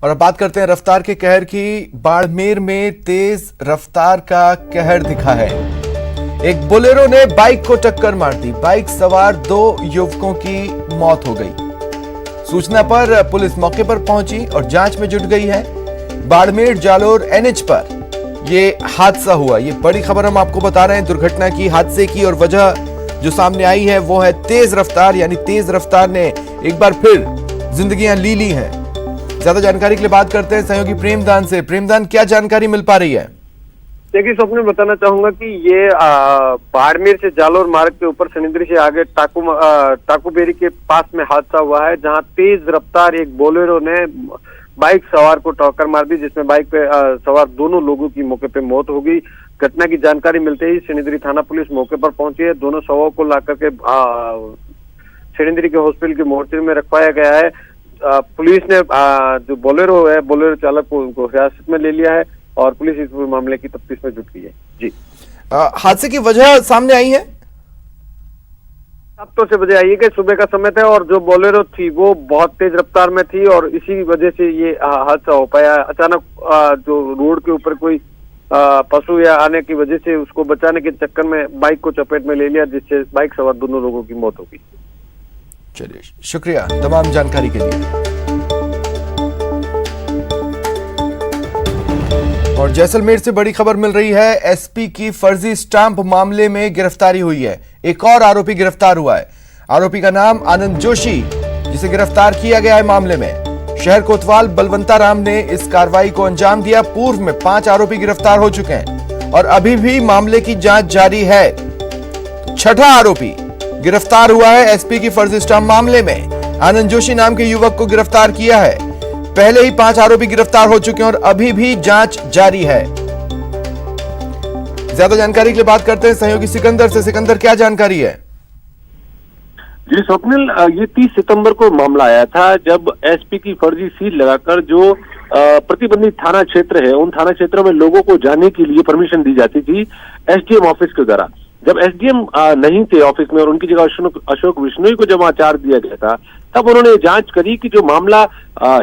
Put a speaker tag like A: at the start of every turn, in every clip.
A: और अब बात करते हैं रफ्तार के कहर की। बाड़मेर में तेज रफ्तार का कहर दिखा है। एक बोलेरो ने बाइक को टक्कर मार दी। बाइक सवार 2 युवकों की मौत हो गई। सूचना पर पुलिस मौके पर पहुंची और जांच में जुट गई है। बाड़मेर जालोर एनएच पर यह हादसा हुआ। ये बड़ी खबर हम आपको बता रहे हैं दुर्घटना की, हादसे की, और वजह जो सामने आई है वो है तेज रफ्तार। यानी तेज रफ्तार ने एक बार फिर जिंदगियां ली हैं। ज्यादा जानकारी के लिए बात करते हैं सहयोगी प्रेमदान से। प्रेमदान, क्या जानकारी मिल पा रही है?
B: देखिए स्वप्न, बताना चाहूंगा कि ये बाड़मेर से जालोर मार्ग के ऊपर सनिद्री से आगे टाकूबेरी के पास में हादसा हुआ है, जहां तेज रफ्तार एक बोलेरो ने बाइक सवार को टक्कर मार दी, जिसमें बाइक पे सवार दोनों लोगों की मौके पे मौत हो गई। घटना की जानकारी मिलते ही सनिद्री थाना पुलिस मौके पर पहुंची है। दोनों शवों को लाकर के सनिद्री के हॉस्पिटल के मोर्चे में रखवाया गया है। पुलिस ने जो बोलेरो है, बोलेरो चालक को हिरासत में ले लिया है और पुलिस इस मामले की तफ्तीश में जुट गई है। जी,
A: हादसे की वजह सामने आई है?
B: अब तो से वजह आई है कि सुबह का समय था और जो बोलेरो थी वो बहुत तेज रफ्तार में थी और इसी वजह से ये हादसा हो पाया। अचानक जो रोड के ऊपर कोई पशु या आने की वजह से उसको बचाने के चक्कर में बाइक को चपेट में ले लिया, जिससे बाइक सवार दोनों लोगों की मौत हो गई।
A: चलिए, शुक्रिया तमाम जानकारी के लिए। और जैसलमेर से बड़ी खबर मिल रही है। एसपी की फर्जी स्टांप मामले में गिरफ्तारी हुई है। एक और आरोपी गिरफ्तार हुआ है। आरोपी का नाम आनंद जोशी, जिसे गिरफ्तार किया गया है मामले में। शहर कोतवाल बलवंता राम ने इस कार्रवाई को अंजाम दिया। पूर्व में 5 आरोपी गिरफ्तार हो चुके हैं और अभी भी मामले की जांच जारी है। 6ठा आरोपी गिरफ्तार हुआ है। एसपी की फर्जी स्टांप मामले में आनंद जोशी नाम के युवक को गिरफ्तार किया है। पहले ही 5 आरोपी गिरफ्तार हो चुके हैं और अभी भी जांच जारी है। ज्यादा जानकारी के लिए बात करते हैं सहयोगी सिकंदर से। सिकंदर, क्या जानकारी है?
C: जी स्वप्निल, ये 30 सितंबर को मामला आया था, जब एसपी की फर्जी सील लगाकर जो प्रतिबंधित थाना क्षेत्र है, उन थाना क्षेत्रों में लोगों को जाने के लिए परमिशन दी जाती थी एसडीएम ऑफिस के द्वारा। जब एसडीएम नहीं थे ऑफिस में और उनकी जगह अशोक विश्नोई को जब वहां चार्ज दिया गया था, तब उन्होंने जांच करी कि जो मामला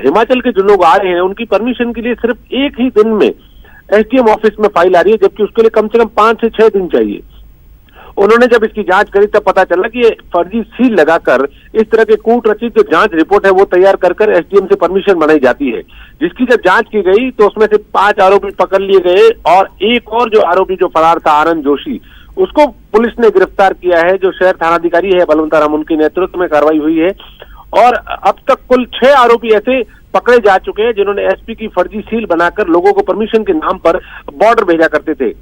C: हिमाचल के जो लोग आ रहे हैं उनकी परमिशन के लिए सिर्फ एक ही दिन में एसडीएम ऑफिस में फाइल आ रही है, जबकि उसके लिए कम से कम 5 से 6 दिन चाहिए। उन्होंने जब इसकी जांच करी तब पता चला कि ये फर्जी सील लगाकर इस तरह के कूट रचित जो जांच रिपोर्ट है वो तैयार कर एसडीएम से परमिशन बनाई जाती है, जिसकी जब जांच की गई तो उसमें से 5 आरोपी पकड़ लिए गए और एक और जो आरोपी जो फरार था आनंद जोशी, उसको पुलिस ने गिरफ्तार किया है। जो शहर थानाधिकारी है बलवंता राम, उनके नेतृत्व में कार्रवाई हुई है और अब तक कुल 6 आरोपी ऐसे पकड़े जा चुके हैं जिन्होंने एसपी की फर्जी सील बनाकर लोगों को परमिशन के नाम पर बॉर्डर भेजा करते थे।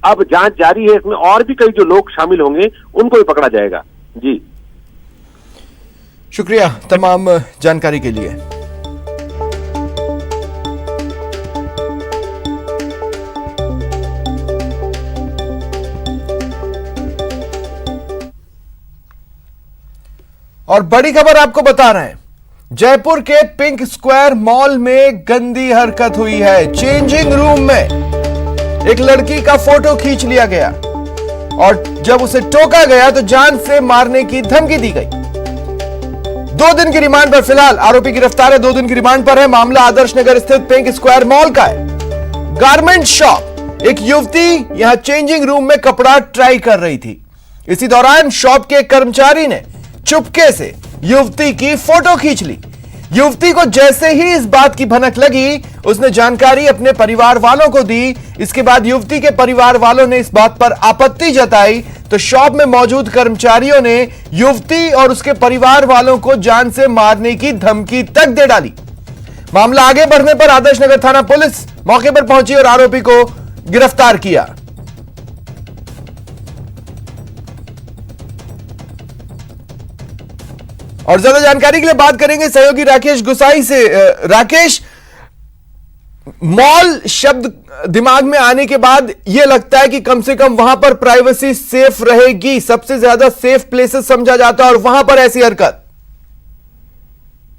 C: अब जांच जारी है, इसमें और भी कई जो लोग शामिल होंगे उनको भी पकड़ा जाएगा। जी,
A: शुक्रिया तमाम जानकारी के लिए। और बड़ी खबर आपको बता रहे हैं, जयपुर के पिंक स्क्वायर मॉल में गंदी हरकत हुई है। चेंजिंग रूम में एक लड़की का फोटो खींच लिया गया और जब उसे टोका गया तो जान से मारने की धमकी दी गई। 2 दिन की रिमांड पर फिलहाल आरोपी गिरफ्तार है। 2 दिन की रिमांड पर है। मामला आदर्श नगर स्थित पिंक स्क्वायर मॉल का है। गारमेंट शॉप, एक युवती यहां चेंजिंग रूम में कपड़ा ट्राई कर रही थी। इसी दौरान शॉप के कर्मचारी ने चुपके से युवती की फोटो खींच ली। युवती को जैसे ही इस बात की भनक लगी, उसने जानकारी अपने परिवार वालों को दी। इसके बाद युवती के परिवार वालों ने इस बात पर आपत्ति जताई तो शॉप में मौजूद कर्मचारियों ने युवती और उसके परिवार वालों को जान से मारने की धमकी तक दे डाली। मामला आगे बढ़ने पर आदर्श नगर थाना पुलिस मौके पर पहुंची और आरोपी को गिरफ्तार किया। और ज्यादा जानकारी के लिए बात करेंगे सहयोगी राकेश गुसाई से। राकेश, मॉल शब्द दिमाग में आने के बाद यह लगता है कि कम से कम वहां पर प्राइवेसी सेफ रहेगी, सबसे ज्यादा सेफ प्लेसेस समझा जाता है और वहां पर ऐसी हरकत।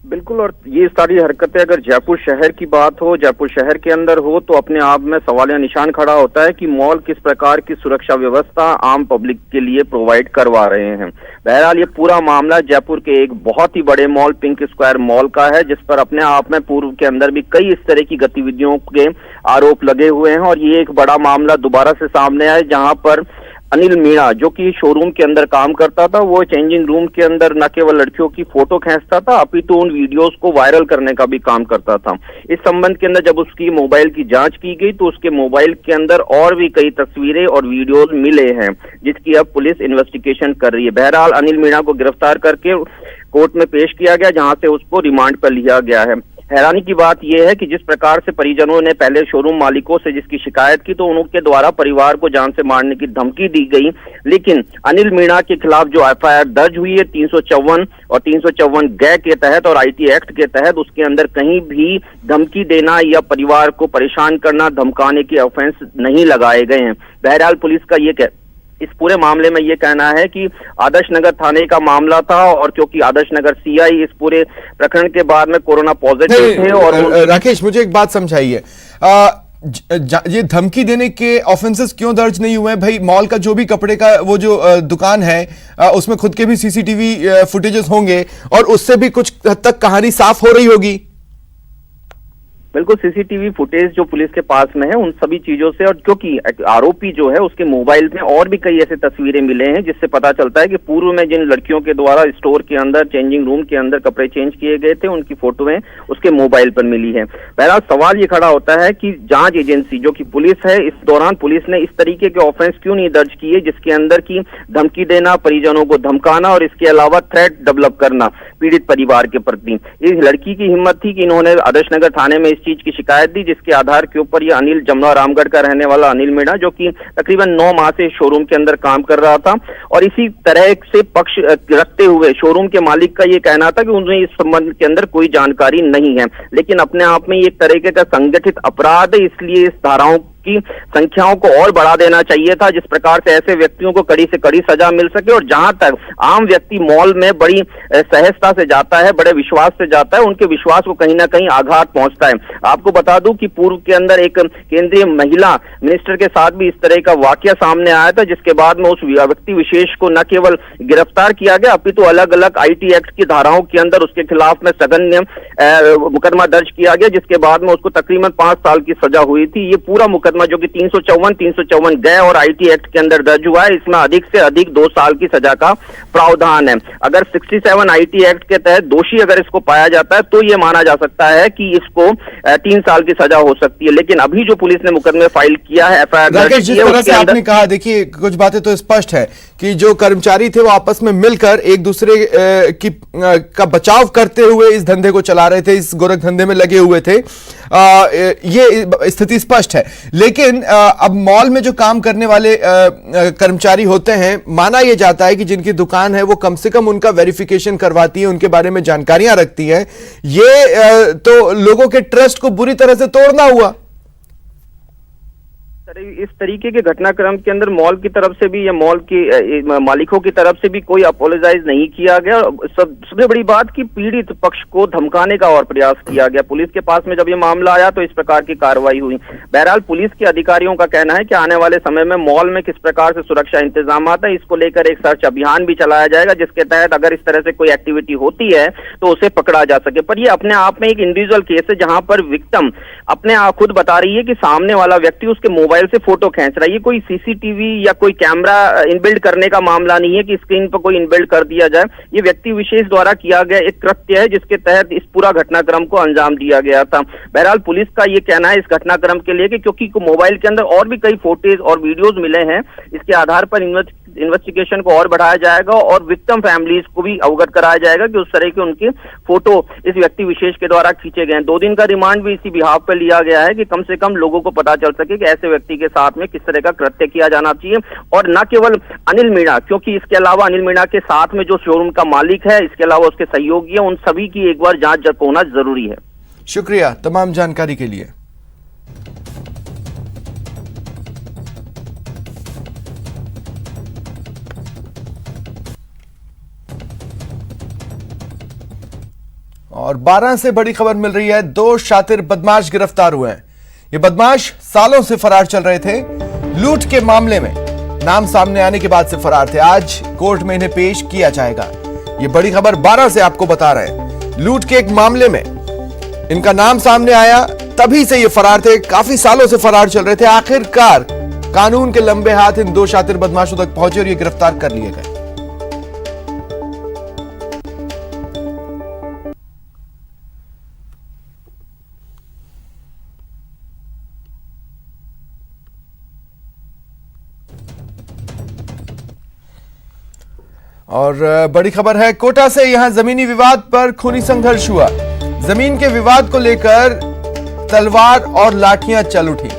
D: बिल्कुल। और ये सारी हरकतें अगर जयपुर शहर की बात हो, जयपुर शहर के अंदर हो, तो अपने आप में सवालिया निशान खड़ा होता है कि मॉल किस प्रकार की सुरक्षा व्यवस्था आम पब्लिक के लिए प्रोवाइड करवा रहे हैं। बहरहाल ये पूरा मामला जयपुर के एक बहुत ही बड़े मॉल पिंक स्क्वायर मॉल का है, जिस पर अपने आप में पूर्व के अंदर भी कई इस तरह की गतिविधियों के आरोप लगे हुए हैं। और ये एक बड़ा मामला दोबारा से सामने आया, जहां पर अनिल मीणा, जो कि शोरूम के अंदर काम करता था, वो चेंजिंग रूम के अंदर न केवल लड़कियों की फोटो खींचता था, अपितु उन वीडियोस को वायरल करने का भी काम करता था। इस संबंध के अंदर जब उसकी मोबाइल की जांच की गई तो उसके मोबाइल के अंदर और भी कई तस्वीरें और वीडियोस मिले हैं, जिसकी अब पुलिस इन्वेस्टिगेशन कर रही है। बहरहाल अनिल मीणा को गिरफ्तार करके कोर्ट में पेश किया गया, जहां से उसको रिमांड पर लिया गया है। हैरानी की बात यह है कि जिस प्रकार से परिजनों ने पहले शोरूम मालिकों से जिसकी शिकायत की, तो उनके द्वारा परिवार को जान से मारने की धमकी दी गई, लेकिन अनिल मीणा के खिलाफ जो एफआईआर दर्ज हुई है 354 और 354 ग के तहत और आईटी एक्ट के तहत, उसके अंदर कहीं भी धमकी देना या परिवार को परेशान करना, धमकाने के ऑफेंस नहीं लगाए गए हैं। बहरहाल पुलिस का ये इस पूरे मामले में ये कहना है कि आदर्श नगर थाने का मामला था, और क्योंकि आदर्श नगर सीआई इस पूरे प्रकरण के बाद में कोरोना पॉजिटिव थे। और
A: राकेश, मुझे एक बात समझाइए, ये धमकी देने के ऑफेंसेस क्यों दर्ज नहीं हुए भाई? मॉल का जो भी कपड़े का वो जो दुकान है, उसमें खुद के भी सीसीटीवी फुटेजेस होंगे और उससे भी कुछ हद तक कहानी साफ हो रही होगी।
D: बिल्कुल, सीसीटीवी फुटेज जो पुलिस के पास में है उन सभी चीजों से, और क्योंकि आरोपी जो है उसके मोबाइल में और भी कई ऐसे तस्वीरें मिले हैं, जिससे पता चलता है कि पूर्व में जिन लड़कियों के द्वारा स्टोर के अंदर चेंजिंग रूम के अंदर कपड़े चेंज किए गए थे, उनकी फोटोएं उसके मोबाइल पर मिली है। बहरहाल सवाल ये खड़ा होता है कि जांच एजेंसी जो कि पुलिस है, इस दौरान पुलिस ने इस तरीके के ऑफेंस क्यों नहीं दर्ज किए, जिसके अंदर की धमकी देना, परिजनों को धमकाना और इसके अलावा थ्रेट डेवलप करना पीड़ित परिवार के प्रति। इस लड़की की हिम्मत थी कि इन्होंने आदर्श नगर थाने में चीज की शिकायत दी, जिसके आधार के ऊपर ये अनिल, जमुना रामगढ़ का रहने वाला अनिल मीणा, जो कि तकरीबन 9 माह से शोरूम के अंदर काम कर रहा था, और इसी तरह से पक्ष रखते हुए शोरूम के मालिक का ये कहना था कि उन्हें इस संबंध के अंदर कोई जानकारी नहीं है, लेकिन अपने आप में ये एक तरीके का संगठित अपराध है, इसलिए इस धाराओं की संख्याओं को और बढ़ा देना चाहिए था, जिस प्रकार से ऐसे व्यक्तियों को कड़ी से कड़ी सजा मिल सके। और जहां तक आम व्यक्ति मॉल में बड़ी सहजता से जाता है, बड़े विश्वास से जाता है, उनके विश्वास को कहीं ना कहीं आघात पहुंचता है। आपको बता दूं कि पूर्व के अंदर एक केंद्रीय महिला मिनिस्टर के साथ भी इस तरह का वाकया सामने आया था, जिसके बाद में उस व्यक्ति विशेष को न केवल गिरफ्तार किया गया, अपितु अलग अलग आईटी एक्ट की धाराओं के अंदर उसके खिलाफ में सघन्य मुकदमा दर्ज किया गया, जिसके बाद में उसको तकरीबन 5 साल की सजा हुई थी। ये पूरा मुकदमा जो कि 354 गए और आईटी एक्ट के अंदर दर्ज हुआ है, इसमें अधिक से अधिक 2 साल की सजा का प्रावधान है। अगर 67 आईटी एक्ट के तहत दोषी अगर इसको पाया जाता है तो यह माना जा सकता है कि इसको 3 साल की सजा हो सकती है, लेकिन अभी जो पुलिस ने मुकदमे फाइल किया है, एफआईआर दर्ज की है,
A: उसके अंदर आपने कहा, देखिए कुछ बातें तो स्पष्ट है कि जो कर्मचारी थे वो आपस में मिलकर एक दूसरे का बचाव करते हुए इस धंधे को चला रहे थे, इस गोरख धंधे में लगे हुए थे, ये स्थिति स्पष्ट है। लेकिन अब मॉल में जो काम करने वाले कर्मचारी होते हैं, माना यह जाता है कि जिनकी दुकान है वो कम से कम उनका वेरिफिकेशन करवाती है, उनके बारे में जानकारियां रखती हैं। ये तो लोगों के ट्रस्ट को बुरी तरह से तोड़ना हुआ।
D: इस तरीके के घटनाक्रम के अंदर मॉल की तरफ से भी या मॉल के मालिकों की तरफ से भी कोई अपोलोजाइज नहीं किया गया। सबसे बड़ी बात कि पीड़ित पक्ष को धमकाने का और प्रयास किया गया। पुलिस के पास में जब ये मामला आया तो इस प्रकार की कार्रवाई हुई। बहरहाल पुलिस के अधिकारियों का कहना है कि आने वाले समय में मॉल में किस प्रकार से सुरक्षा इंतजाम है, इसको लेकर एक सर्च अभियान भी चलाया जाएगा, जिसके तहत अगर इस तरह से कोई एक्टिविटी होती है तो उसे पकड़ा जा सके। पर ये अपने आप में एक इंडिविजुअल केस है, जहां पर विक्टिम अपने आप खुद बता रही है कि सामने वाला व्यक्ति उसके मोबाइल से फोटो खींच रहा है। ये कोई सीसीटीवी या कोई कैमरा इनबिल्ड करने का मामला नहीं है कि स्क्रीन पर कोई इनबिल्ड कर दिया जाए। ये व्यक्ति विशेष द्वारा किया गया एक कृत्य है, जिसके तहत इस पूरा घटनाक्रम को अंजाम दिया गया था। बहरहाल पुलिस का ये कहना है इस घटनाक्रम के लिए कि क्योंकि मोबाइल के अंदर और भी कई फोटेज और वीडियोज मिले हैं, इसके आधार पर इन्वेस्टिगेशन को और बढ़ाया जाएगा और विक्टिम फैमिलीज को भी अवगत कराया जाएगा कि उस तरह के उनके फोटो इस व्यक्ति विशेष के द्वारा खींचे गए हैं। 2 दिन का रिमांड भी इसी बिहाफ पर लिया गया है कि कम से कम लोगों को पता चल सके कि ऐसे व्यक्ति के साथ में किस तरह का कृत्य किया जाना चाहिए। और न केवल अनिल मीणा, क्योंकि इसके अलावा अनिल मीणा के साथ में जो शोरूम का मालिक है, इसके अलावा उसके सहयोगी है, उन सभी की एक बार जांच होना जरूरी है।
A: शुक्रिया तमाम जानकारी के लिए। और 12 से बड़ी खबर मिल रही है, 2 शातिर बदमाश गिरफ्तार हुए हैं। ये बदमाश सालों से फरार चल रहे थे। लूट के मामले में नाम सामने आने के बाद से फरार थे। आज कोर्ट में इन्हें पेश किया जाएगा। ये बड़ी खबर 12 से आपको बता रहे हैं। लूट के एक मामले में इनका नाम सामने आया, तभी से ये फरार थे। काफी सालों से फरार चल रहे थे। आखिरकार कानून के लंबे हाथ इन 2 शातिर बदमाशों तक पहुंचे और ये गिरफ्तार कर लिए गए। और बड़ी खबर है कोटा से। यहां जमीनी विवाद पर खूनी संघर्ष हुआ। जमीन के विवाद को लेकर तलवार और लाठियां चल उठी।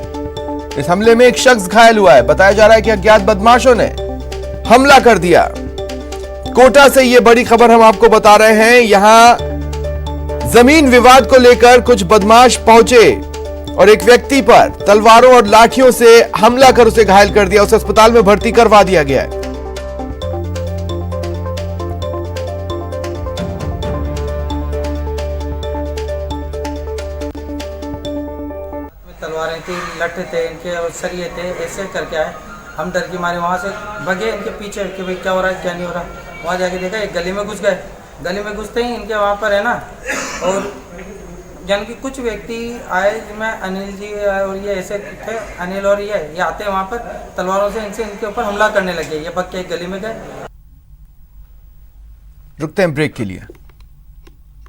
A: इस हमले में एक शख्स घायल हुआ है। बताया जा रहा है कि अज्ञात बदमाशों ने हमला कर दिया। कोटा से यह बड़ी खबर हम आपको बता रहे हैं। यहां जमीन विवाद को लेकर कुछ बदमाश पहुंचे और एक व्यक्ति पर तलवारों और लाठियों से हमला कर उसे घायल कर दिया। उसे अस्पताल में भर्ती करवा दिया गया है।
E: तलवारें थी, लट्ठे थे इनके और सरिये थे। ऐसे करके आए, हम डर के मारे वहाँ से भगे इनके पीछे कि भाई क्या हो रहा है क्या नहीं हो रहा। वहाँ जाके देखा एक गली में घुस गए। गली में घुसते ही इनके वहाँ पर है ना, और जन की कुछ व्यक्ति आए जिनमें अनिल जी और ये ऐसे थे, अनिल और ये आते वहाँ पर तलवारों से इनके ऊपर हमला करने लगे। ये भग के एक गली में गए।
A: रुकते हैं ब्रेक के लिए।